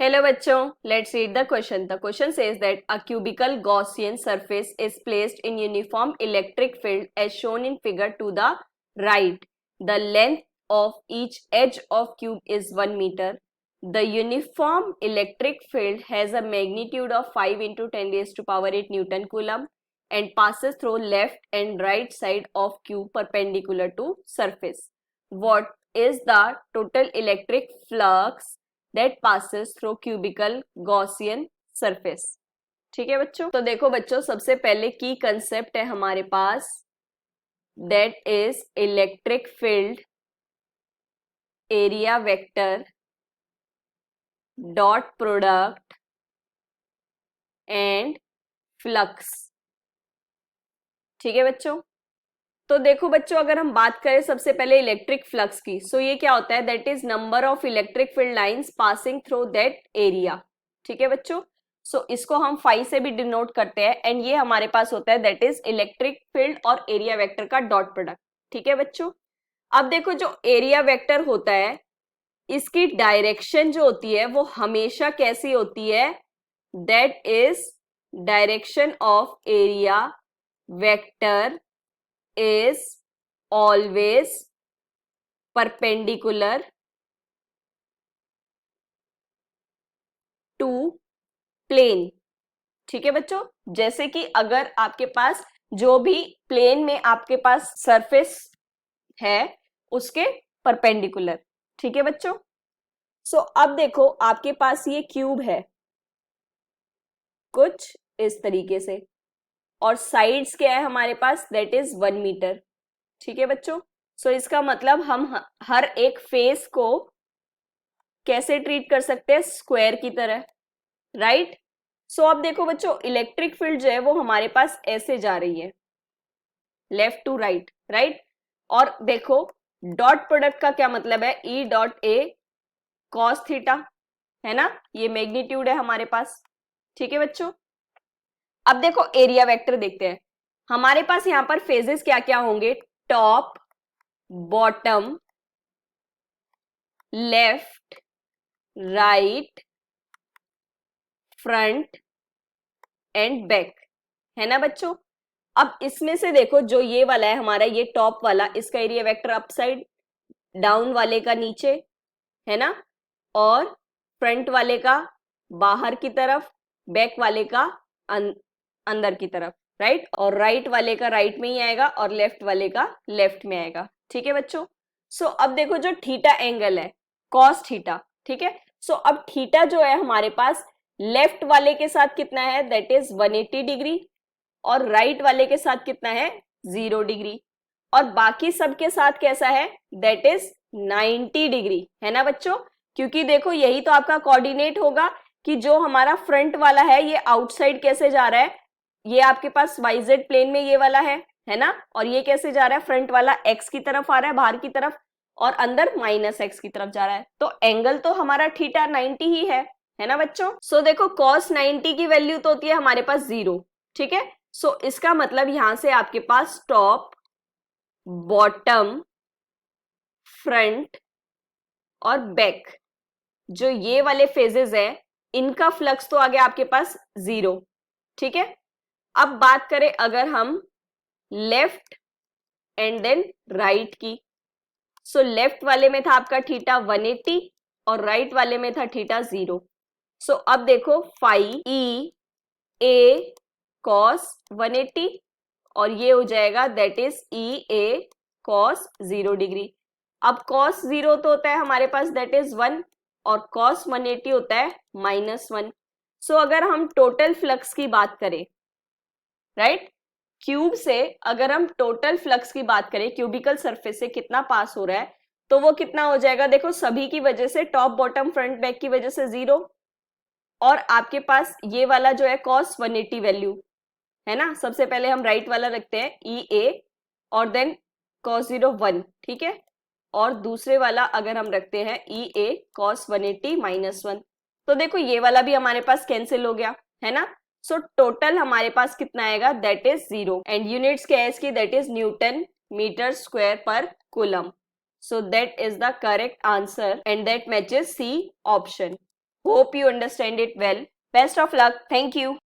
Hello बच्चों, let's read the question. The question says that a cubical Gaussian surface is placed in uniform electric field as shown in figure to the right. The length of each edge of cube is 1 meter. The uniform electric field has a magnitude of 5 into 10 raised to power 8 Newton Coulomb and passes through left and right side of cube perpendicular to surface. What is the total electric flux that passes through cubical Gaussian surface? ठीक है बच्चों, तो देखो बच्चों, सबसे पहले की concept है हमारे पास, that is electric field area vector dot product and flux. ठीक है बच्चों, तो देखो बच्चों, अगर हम बात करें सबसे पहले इलेक्ट्रिक फ्लक्स की, सो ये क्या होता है, that is number of electric field lines passing through that area. ठीक है बच्चों, सो इसको हम फाई से भी डिनोट करते हैं एंड ये हमारे पास होता है दैट इज इलेक्ट्रिक फील्ड और एरिया वेक्टर का डॉट प्रोडक्ट। ठीक है बच्चों, अब देखो जो एरिया वेक्टर होता है इसकी डायरेक्शन जो होती है वो हमेशा कैसी होती है, that is direction of area vector is always perpendicular to plane। ठीक है बच्चों, जैसे कि अगर आपके पास जो भी प्लेन में आपके पास सरफेस है उसके परपेंडिकुलर। ठीक है बच्चों, सो अब देखो आपके पास ये क्यूब है कुछ इस तरीके से और साइड्स क्या है हमारे पास, दैट इज 1 मीटर। ठीक है बच्चों, सो इसका मतलब हम हर एक फेस को कैसे ट्रीट कर सकते हैं, स्क्वायर की तरह, राइट। सो अब देखो बच्चों, इलेक्ट्रिक फील्ड जो है वो हमारे पास ऐसे जा रही है, लेफ्ट टू राइट, राइट। और देखो डॉट प्रोडक्ट का क्या मतलब है, E dot A cos theta, है ना, ये मैग्नीट्यूड है हमारे पास। ठीक है बच्चों, अब देखो एरिया वेक्टर देखते हैं, हमारे पास यहां पर फेजेस क्या क्या होंगे, top, bottom, left, right, front end back, है ना बच्चों। अब इसमें से देखो जो ये वाला है हमारा, ये टॉप वाला, इसका एरिया वेक्टर अपसाइड, डाउन वाले का नीचे, है ना, और फ्रंट वाले का बाहर की तरफ, बैक वाले का अंदर की तरफ, राइट, और राइट वाले का राइट में ही आएगा और लेफ्ट वाले का लेफ्ट में आएगा। ठीक है बच्चों, सो अब देखो जो थीटा एंगल है कॉस थीटा। ठीक है, सो अब थीटा जो है हमारे पास लेफ्ट वाले के साथ कितना है, दैट इज 180 डिग्री, और राइट वाले के साथ कितना है, 0 डिग्री, और बाकी सबके साथ कैसा है, दैट इज 90 डिग्री, है ना बच्चों। क्योंकि देखो यही तो आपका कोऑर्डिनेट होगा कि जो हमारा फ्रंट वाला है ये आउटसाइड कैसे जा रहा है, ये आपके पास वाईजेड प्लेन में ये वाला है ना, और ये कैसे जा रहा है, फ्रंट वाला एक्स की तरफ आ रहा है बाहर की तरफ, और अंदर माइनस एक्स की तरफ जा रहा है, तो एंगल तो हमारा थीटा 90 ही है ना बच्चों। सो देखो cos 90 की वैल्यू तो होती है हमारे पास 0। ठीक है, सो इसका मतलब यहां से आपके पास टॉप, बॉटम, फ्रंट और बैक, जो ये वाले फेजेस है इनका फ्लक्स तो आ गया आपके पास 0। ठीक है, अब बात करें अगर हम लेफ्ट एंड देन राइट की, सो लेफ्ट वाले में था आपका थीटा 180 और राइट वाले में था थीटा 0। सो अब देखो फाई ई ए कॉस 180 और ये हो जाएगा that is E A cos 0 degree. अब कॉस 0 तो होता है हमारे पास दैट इज 1 और कॉस 180 होता है -1। सो अगर हम टोटल फ्लक्स की बात करें, राइट, क्यूब से अगर हम टोटल फ्लक्स की बात करें, क्यूबिकल सरफेस से कितना पास हो रहा है, तो वो कितना हो जाएगा, देखो सभी की वजह से, टॉप बॉटम फ्रंट बैक की वजह से 0, और आपके पास ये वाला जो है cos 180 वैल्यू, है ना, सबसे पहले हम राइट वाला रखते हैं ई ए और देन cos 0 1। ठीक है, और दूसरे वाला अगर हम रखते हैं ई ए cos 180 -1, तो देखो ये वाला भी हमारे पास कैंसिल हो गया, है ना। सो टोटल हमारे पास कितना आएगा, दैट इज 0 एंड यूनिट्स क्या है इसकी, that is newton metre square पर coulomb. So that is the correct answer and that matches C option. Hope you understand it well. Best of luck. Thank you.